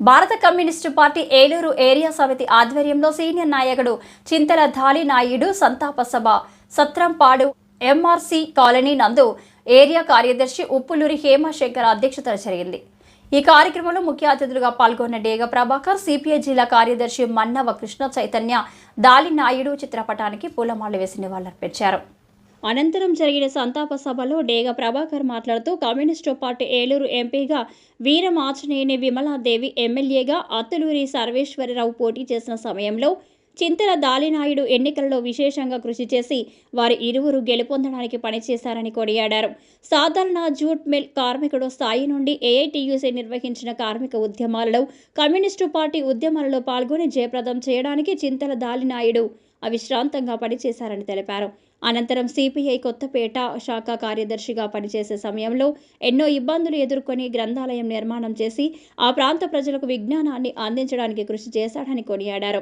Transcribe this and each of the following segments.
భారత communist party Eluru area సమితి ఆధ్వర్యంలో సీనియర్ నాయకుడు చింతల ధాలి నాయుడు సంతాప సభ సత్రంపాడు ఎంఆర్సి కాలనీ నందు ఏరియా కార్యదర్శి ఉప్పులూరి హేమశంకర్ అధ్యక్షతన జరిగింది. ఈ కార్యక్రమంలో ముఖ్య అతిథులుగా పాల్గొన్న డేగ ప్రభాకర్, సిపిఐ జిల్లా కార్యదర్శి మన్నవ కృష్ణ చైతన్య, దాలి నాయుడు చిత్రపటానికి పూలమాలలు వేసి నివాళులర్పించారు. అనంతరం జరిగిన సంతాప సభలో డేగ ప్రభాకర్ మాట్లాడుతూ కమ్యూనిస్టు పార్టీ ఏలూరు ఎంపీగా వీరం ఆంజనేయుని విమలాదేవి, ఎమ్మెల్యేగా అత్తులూరి సర్వేశ్వరరావు పోటీ చేసిన సమయంలో చింతల దాలినాయుడు ఎన్నికలలో విశేషంగా కృషి చేసి వారి ఇరువురు గెలుపొందడానికి పనిచేశారని కొనియాడారు. సాధారణ జూట్ మిల్ కార్మికుడు స్థాయి నుండి ఏఐటియుసి నిర్వహించిన కార్మిక ఉద్యమాలలో, కమ్యూనిస్టు పార్టీ ఉద్యమాలలో పాల్గొని జయప్రదం చేయడానికి చింతల దాలినాయుడు అవిశ్రాంతంగా పనిచేశారని తెలిపారు. అనంతరం సిపిఐ కొత్తపేట శాఖ కార్యదర్శిగా పనిచేసే సమయంలో ఎన్నో ఇబ్బందులు ఎదుర్కొని గ్రంథాలయం నిర్మాణం చేసి ఆ ప్రాంత ప్రజలకు విజ్ఞానాన్ని అందించడానికి కృషి చేశాడని కొనియాడారు.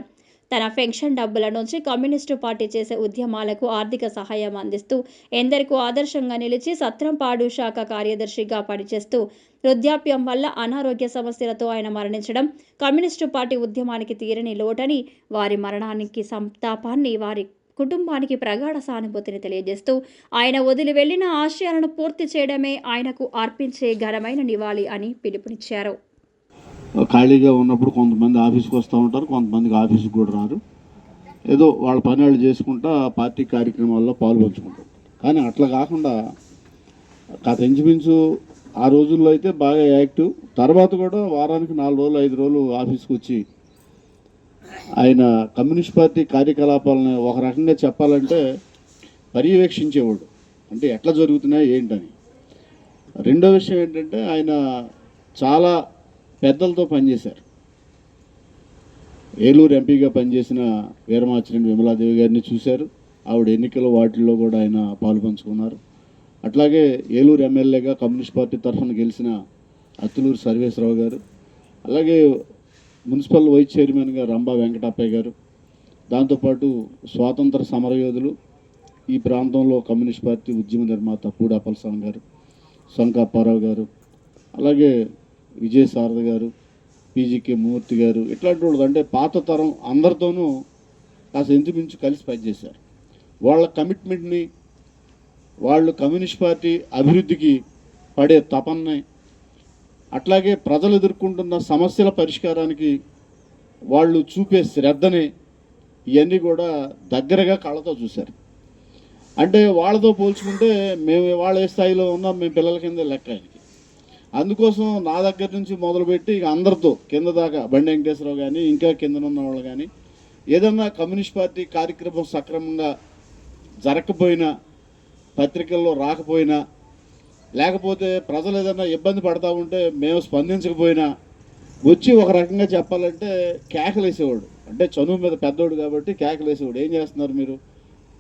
తన పెన్షన్ డబ్బుల నుంచి కమ్యూనిస్టు పార్టీ చేసే ఉద్యమాలకు ఆర్థిక సహాయం అందిస్తూ ఎందరికో ఆదర్శంగా నిలిచి సత్రంపాడు శాఖ కార్యదర్శిగా పనిచేస్తూ వృద్ధాప్యం వల్ల అనారోగ్య సమస్యలతో ఆయన మరణించడం కమ్యూనిస్టు పార్టీ ఉద్యమానికి తీరని లోటని, వారి మరణానికి సంతాపాన్ని వారి కుటుంబానికి ప్రగాఢ సానుభూతిని తెలియజేస్తూ ఆయన వదిలి వెళ్లిన ఆశయాలను పూర్తి చేయడమే ఆయనకు అర్పించే ఘనమైన నివాళి అని పిలుపునిచ్చారు. ఖాళీగా ఉన్నప్పుడు కొంతమంది ఆఫీస్కి వస్తూ ఉంటారు, కొంతమందికి ఆఫీస్కి కూడా రారు. ఏదో వాళ్ళ పని వాళ్ళు చేసుకుంటా పార్టీ కార్యక్రమాల్లో పాల్పంచుకుంటారు. కానీ అట్లా కాకుండా గత ఇంచుమించు ఆ రోజుల్లో అయితే బాగా యాక్టివ్. తర్వాత కూడా వారానికి 4 రోజులు 5 రోజులు ఆఫీస్కి వచ్చి ఆయన కమ్యూనిస్ట్ పార్టీ కార్యకలాపాలను ఒక రకంగా చెప్పాలంటే పర్యవేక్షించేవాడు, అంటే ఎట్లా జరుగుతున్నాయి ఏంటని. రెండో విషయం ఏంటంటే ఆయన చాలా పెద్దలతో పనిచేశారు. ఏలూరు ఎంపీగా పనిచేసిన వీరమాచినేని విమలాదేవి గారిని చూశారు. ఆవిడ ఎన్నికల వాటిల్లో కూడా ఆయన పాలుపంచుకున్నారు. అట్లాగే ఏలూరు ఎమ్మెల్యేగా కమ్యూనిస్ట్ పార్టీ తరఫున గెలిచిన అత్తులూరి సర్వేశ్వరరావు గారు, అలాగే మున్సిపల్ వైస్ చైర్మన్గా రంభా వెంకటప్పయ్య గారు, దాంతోపాటు స్వాతంత్ర సమరయోధులు, ఈ ప్రాంతంలో కమ్యూనిస్ట్ పార్టీ ఉద్యమ నిర్మాత పూడి అప్పలస్వామి గారు, సంక అప్పారావు గారు, అలాగే విజయసారథ గారు, పీజీకే మూర్తి గారు, ఇట్లాంటి వాళ్ళు అంటే పాత తరం అందరితోనూ కాస్త ఇంచుమించు కలిసి పనిచేశారు. వాళ్ళ కమిట్మెంట్ని, వాళ్ళు కమ్యూనిస్ట్ పార్టీ అభివృద్ధికి పడే తపన్ని, అట్లాగే ప్రజలు ఎదుర్కొంటున్న సమస్యల పరిష్కారానికి వాళ్ళు చూపే శ్రద్ధని, ఇవన్నీ కూడా దగ్గరగా కళ్ళతో చూశారు. అంటే వాళ్ళతో పోల్చుకుంటే మేము వాళ్ళ ఏ స్థాయిలో ఉన్నాం, మేము పిల్లల కింద లెక్క ఆయనకి. అందుకోసం నా దగ్గర నుంచి మొదలుపెట్టి ఇక అందరితో కింద దాకా బండి వెంకటేశ్వరరావు కానీ ఇంకా కిందనున్న వాళ్ళు కానీ ఏదన్నా కమ్యూనిస్ట్ పార్టీ కార్యక్రమం సక్రమంగా జరగకపోయినా, పత్రికల్లో రాకపోయినా, లేకపోతే ప్రజలు ఏదైనా ఇబ్బంది పడతా ఉంటే మేము స్పందించకపోయినా వచ్చి ఒక రకంగా చెప్పాలంటే కేకలేసేవాడు. అంటే చనువు మీద పెద్దోడు కాబట్టి కేకలేసేవాడు. ఏం చేస్తున్నారు మీరు,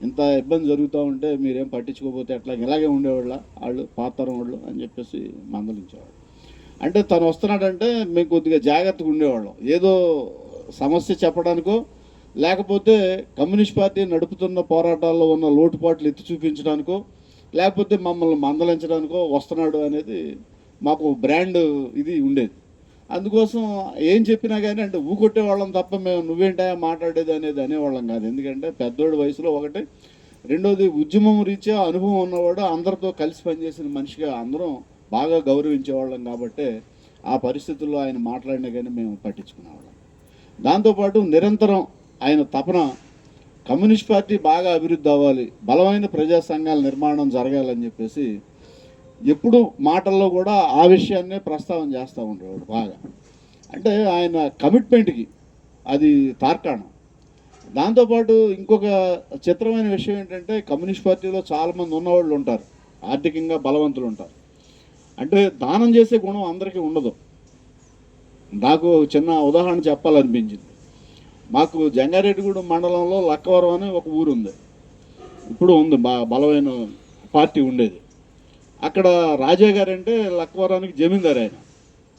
ఇంత ఇబ్బంది జరుగుతూ ఉంటే మీరేం పట్టించుకోకపోతే ఎట్లా, ఇలాగే ఉండేవాళ్ళ వాళ్ళు పాతరం వాళ్ళు అని చెప్పేసి మందలించేవాడు. అంటే తను వస్తున్నాడంటే మేము కొద్దిగా జాగ్రత్తగా ఉండేవాళ్ళం. ఏదో సమస్య చెప్పడానికో లేకపోతే కమ్యూనిస్ట్ పార్టీ నడుపుతున్న పోరాటాల్లో ఉన్న లోటుపాట్లు ఎత్తి చూపించడానికో లేకపోతే మమ్మల్ని మందలించడానికో వస్తున్నాడు అనేది మాకు బ్రాండ్ ఇది ఉండేది. అందుకోసం ఏం చెప్పినా కానీ అంటే ఊకొట్టేవాళ్ళం తప్ప మేము నువ్వేంటా మాట్లాడేది అనేది అనేవాళ్ళం కాదు. ఎందుకంటే పెద్దోడి వయసులో ఒకటి, రెండోది ఉద్యమం రీత్యా అనుభవం ఉన్నవాడు, అందరితో కలిసి పనిచేసిన మనిషిగా అందరం బాగా గౌరవించేవాళ్ళం. కాబట్టి ఆ పరిస్థితుల్లో ఆయన మాట్లాడినా కానీ మేము పట్టించుకునేవాళ్ళం. దాంతోపాటు నిరంతరం ఆయన తపన కమ్యూనిస్ట్ పార్టీ బాగా అభివృద్ధి అవ్వాలి, బలమైన ప్రజా సంఘాల నిర్మాణం జరగాలని చెప్పేసి ఎప్పుడు మాటల్లో కూడా ఆ విషయాన్నే ప్రస్తావన చేస్తూ ఉండేవాడు బాగా. అంటే ఆయన కమిట్మెంట్కి అది తార్కాణం. దాంతోపాటు ఇంకొక చిత్రమైన విషయం ఏంటంటే కమ్యూనిస్ట్ పార్టీలో చాలామంది ఉన్నవాళ్ళు ఉంటారు, ఆర్థికంగా బలవంతులు ఉంటారు. అంటే దానం చేసే గుణం అందరికీ ఉండదు. నాకు చిన్న ఉదాహరణ చెప్పాలనిపించింది. మాకు జంగారెడ్డిగూడెం మండలంలో లక్కవరం అని ఒక ఊరు ఉంది, ఇప్పుడు ఉంది, బలమైన పార్టీ ఉండేది. అక్కడ రాజా గారు అంటే లక్కవరానికి జమీందారు. ఆయన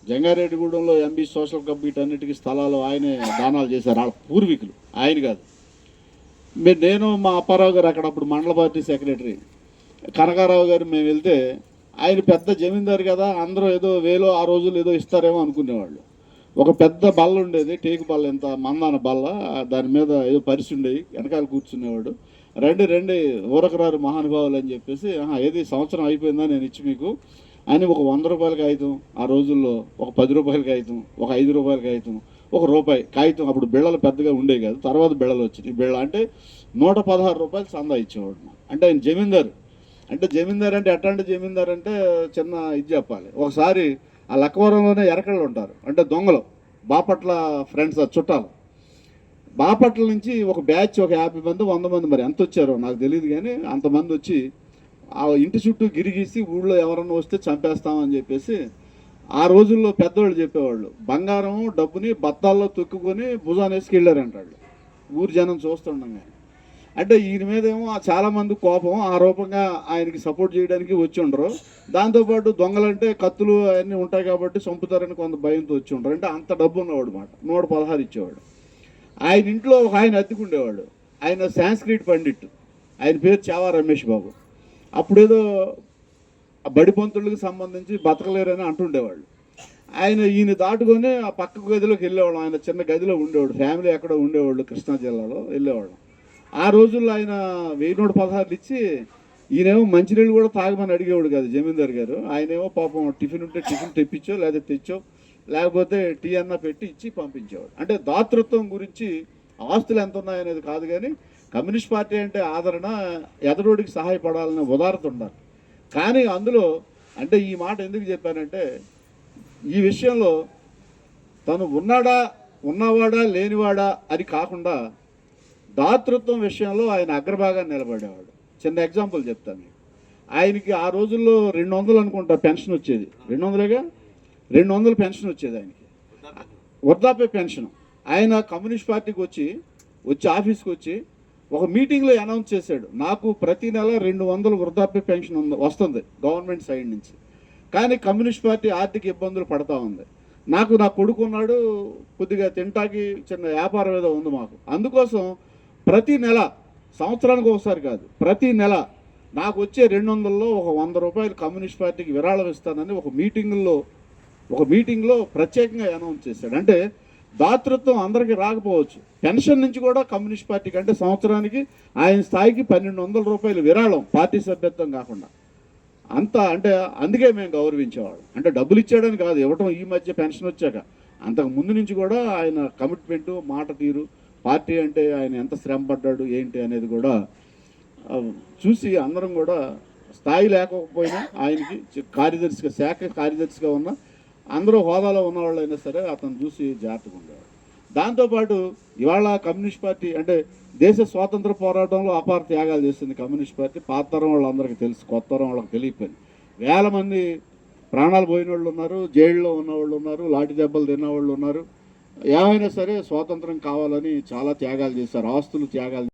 జంగారెడ్డిగూడెంలో ఎంబీ సోషల్ క్లబ్ వీటన్నిటికీ స్థలాలు ఆయనే దానాలు చేశారు, వాళ్ళ పూర్వీకులు, ఆయన కాదు. నేను మా అప్పారావు గారు అక్కడ అప్పుడు మండల పార్టీ సెక్రటరీ, కనకారావు గారు మేము వెళ్తే ఆయన పెద్ద జమీందారు కదా, అందరూ ఏదో వేలో ఆ రోజులు ఏదో ఇస్తారేమో అనుకునేవాళ్ళు. ఒక పెద్ద బల్ల ఉండేది, టేకు బల్ల, ఎంత మందాన బల్ల, దాని మీద ఏదో పరిచి ఉండేవి, వెనకాల కూర్చునేవాడు. రండి రండి ఊరకరారు మహానుభావులు అని చెప్పేసి, ఏది సంవత్సరం అయిపోయిందా నేను ఇచ్చి మీకు అని ఒక 100 రూపాయల కాగితం, ఆ రోజుల్లో ఒక 10 రూపాయల కాగితం, ఒక 5 రూపాయల కాగితం, ఒక రూపాయి కాగితం. అప్పుడు బిళ్ళలు పెద్దగా ఉండేవి కాదు, తర్వాత బిళ్ళలు వచ్చినాయి. బిళ్ళ అంటే 116 రూపాయలు చందా ఇచ్చేవాడు నాకు. అంటే ఆయన జమీందారు. అంటే జమీందారు అంటే ఎట్లాంటి జమీందారు అంటే చిన్న ఇది చెప్పాలి. ఒకసారి ఆ లక్కవరంలోనే ఎరకళ్ళు ఉంటారు, అంటే దొంగలు, బాపట్ల ఫ్రెండ్స్, చుట్టాలు. బాపట్ల నుంచి ఒక బ్యాచ్, ఒక 50 మంది 100 మంది, మరి ఎంత వచ్చారో నాకు తెలియదు, కానీ అంతమంది వచ్చి ఆ ఇంటి చుట్టూ గిరిగీసి ఊళ్ళో ఎవరన్నా వస్తే చంపేస్తామని చెప్పేసి, ఆ రోజుల్లో పెద్దవాళ్ళు చెప్పేవాళ్ళు, బంగారం డబ్బుని బత్తాల్లో తొక్కుకొని భుజాన్ని వేసుకెళ్ళారంటాడు ఊరు జనం చూస్తుండగా. అంటే ఈయన మీద ఏమో చాలామంది కోపం, ఆ రూపంగా ఆయనకి సపోర్ట్ చేయడానికి వచ్చి ఉండరు. దాంతోపాటు దొంగలంటే కత్తులు అవన్నీ ఉంటాయి కాబట్టి చంపుతారని కొంత భయంతో వచ్చి ఉండరు. అంటే అంత డబ్బు ఉన్నవాడు మాట, 116 ఇచ్చేవాడు. ఆయన ఇంట్లో ఒక ఆయన అద్దెకుండేవాడు, ఆయన సాంస్క్రిట్ పండిట్, ఆయన పేరు చావా రమేష్ బాబు. అప్పుడేదో బడి పంతులకు సంబంధించి బతకలేరని అంటుండేవాళ్ళు. ఈయన దాటుకొని ఆ పక్క గదిలోకి వెళ్ళేవాళ్ళం. ఆయన చిన్న గదిలో ఉండేవాడు, ఫ్యామిలీ ఎక్కడో ఉండేవాళ్ళు, కృష్ణా జిల్లాలో వెళ్ళేవాళ్ళం. ఆ రోజుల్లో ఆయన 1116 ఇచ్చి, ఈయనేమో మంచినీళ్ళు కూడా తాగమని అడిగేవాడు కాదు జమీందార్ గారు. ఆయనేమో పాపం టిఫిన్ ఉంటే టిఫిన్ తెప్పించో, లేదా తెచ్చో, లేకపోతే టీ అన్న పెట్టి ఇచ్చి పంపించేవాడు. అంటే దాతృత్వం గురించి ఆస్తులు ఎంత ఉన్నాయనేది కాదు, కానీ కమ్యూనిస్ట్ పార్టీ అంటే ఆదరణ, ఎదరోడికి సహాయపడాలనే ఉదారత ఉండాలి. కానీ అందులో అంటే ఈ మాట ఎందుకు చెప్పానంటే, ఈ విషయంలో తను ఉన్నవాడా లేనివాడా అని కాకుండా దాతృత్వం విషయంలో ఆయన అగ్రభాగాన్ని నిలబడేవాడు. చిన్న ఎగ్జాంపుల్ చెప్తాను మీకు. ఆయనకి ఆ రోజుల్లో 200 అనుకుంటా పెన్షన్ వచ్చేది, 200గా 200 పెన్షన్ వచ్చేది ఆయనకి, వృద్ధాప్య పెన్షన్. ఆయన కమ్యూనిస్ట్ పార్టీకి వచ్చి ఆఫీస్కి వచ్చి ఒక మీటింగ్లో అనౌన్స్ చేశాడు, నాకు ప్రతి నెల 200 వృద్ధాప్య పెన్షన్ వస్తుంది గవర్నమెంట్ సైడ్ నుంచి, కానీ కమ్యూనిస్ట్ పార్టీ ఆర్థిక ఇబ్బందులు పడతా ఉంది. నా కొడుకు ఉన్నాడు, కొద్దిగా తింటాకి చిన్న వ్యాపారం ఏదో ఉంది మాకు, అందుకోసం ప్రతి నెల, సంవత్సరానికి ఒకసారి కాదు, ప్రతి నెల నాకు వచ్చే 200లో ఒక 100 రూపాయలు కమ్యూనిస్ట్ పార్టీకి విరాళం ఇస్తానని ఒక మీటింగ్లో ప్రత్యేకంగా అనౌన్స్ చేశాడు. అంటే దాతృత్వం అందరికీ రాకపోవచ్చు, పెన్షన్ నుంచి కూడా కమ్యూనిస్ట్ పార్టీకి, అంటే సంవత్సరానికి ఆయన స్థాయికి 1200 రూపాయలు విరాళం, పార్టీ సభ్యత్వం కాకుండా. అంత అంటే అందుకే మేము గౌరవించేవాళ్ళం. అంటే డబ్బులు ఇచ్చాడని కాదు, ఇవ్వటం ఈ మధ్య పెన్షన్ వచ్చాక, అంతకు ముందు నుంచి కూడా ఆయన కమిట్మెంటు, మాట తీరు, పార్టీ అంటే ఆయన ఎంత శ్రమ పడ్డాడు ఏంటి అనేది కూడా చూసి అందరం కూడా, స్థాయి లేకపోయినా ఆయనకి కార్యదర్శిగా, శాఖ కార్యదర్శిగా ఉన్న అందరూ హోదాలో ఉన్నవాళ్ళైనా సరే అతను చూసి జాగ్రత్తగా ఉండేవాడు. దాంతోపాటు ఇవాళ కమ్యూనిస్ట్ పార్టీ అంటే దేశ స్వాతంత్ర పోరాటంలో అపార త్యాగాలు చేసింది కమ్యూనిస్ట్ పార్టీ. పాత తరం వాళ్ళందరికీ తెలుసు, కొత్త తరం వాళ్ళకి తెలియపోయింది. వేల మంది ప్రాణాలు పోయిన వాళ్ళు ఉన్నారు, జైల్లో ఉన్నవాళ్ళు ఉన్నారు, లాఠీ దెబ్బలు తిన్నవాళ్ళు ఉన్నారు. ఏమైనా సరే స్వాతంత్రం కావాలని చాలా త్యాగాలు చేశారు, ఆస్తులు త్యాగాలు